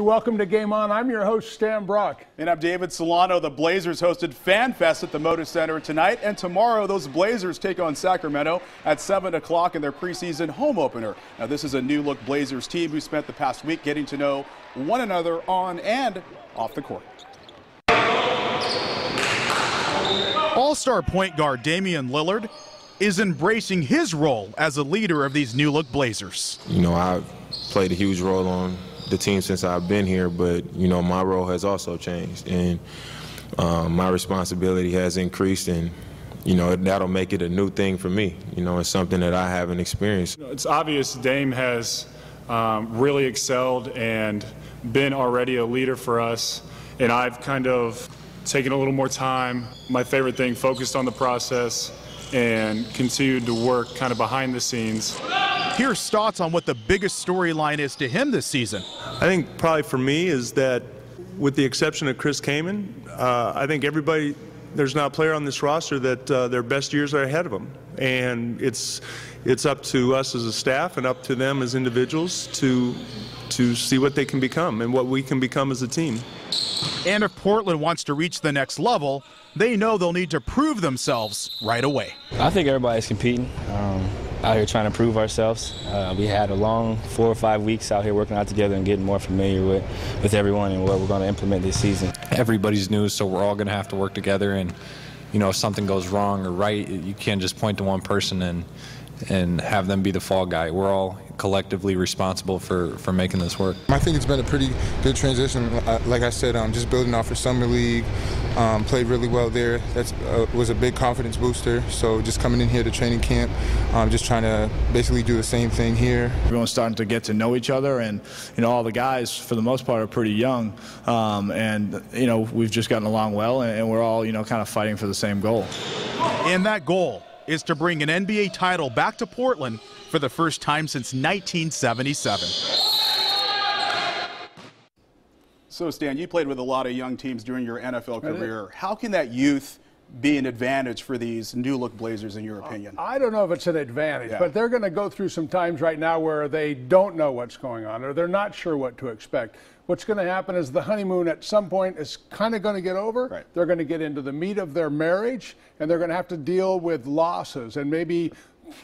Welcome to Game On. I'm your host, Stan Brock. And I'm David Solano. The Blazers hosted Fan Fest at the Moda Center tonight, and tomorrow those Blazers take on Sacramento at 7 o'clock in their preseason home opener. Now, this is a new-look Blazers team who spent the past week getting to know one another on and off the court. All-star point guard Damian Lillard is embracing his role as a leader of these new-look Blazers. You know, I've played a huge role on the team since I've been here, but, you know, my role has also changed, and my responsibility has increased, and, you know, that'll make it a new thing for me. You know, it's something that I haven't experienced. It's obvious Dame has really excelled and been already a leader for us, and I've kind of taken a little more time. My favorite thing, focused on the process and continued to work kind of behind the scenes. Here's thoughts on what the biggest storyline is to him this season. I think probably for me is that, with the exception of Chris Kaman, I think everybody, there's not a player on this roster that their best years are ahead of them. And it's up to us as a staff and up to them as individuals to see what they can become and what we can become as a team. And if Portland wants to reach the next level, they know they'll need to prove themselves right away. I think everybody's competing, out here trying to prove ourselves. We had a long 4 or 5 weeks out here working out together and getting more familiar with everyone and what we're going to implement this season. Everybody's new, so we're all going to have to work together, and, you know, if something goes wrong or right, you can't just point to one person and have them be the fall guy. We're all collectively responsible for making this work. I think it's been a pretty good transition. Like I said, just building off for Summer League, played really well there. That was a big confidence booster. So just coming in here to training camp, just trying to basically do the same thing here. Everyone's starting to get to know each other, and, you know, all the guys for the most part are pretty young, and, you know, we've just gotten along well, and we're all, you know, kind of fighting for the same goal. And that goal is to bring an NBA title back to Portland for the first time since 1977. So, Stan, you played with a lot of young teams during your NFL career. How can that youth be an advantage for these new-look Blazers, in your opinion? I don't know if it's an advantage, but they're going to go through some times right now where they don't know what's going on or they're not sure what to expect. What's going to happen is the honeymoon at some point is kind of going to get over. Right. They're going to get into the meat of their marriage, and they're going to have to deal with losses and maybe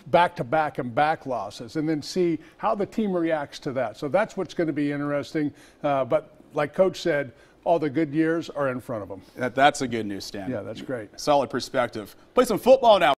back-to-back and back losses, and then see how the team reacts to that. So that's what's going to be interesting. But like Coach said, all the good years are in front of them. That's a good news, Stan. Yeah, that's great. Solid perspective. Play some football now.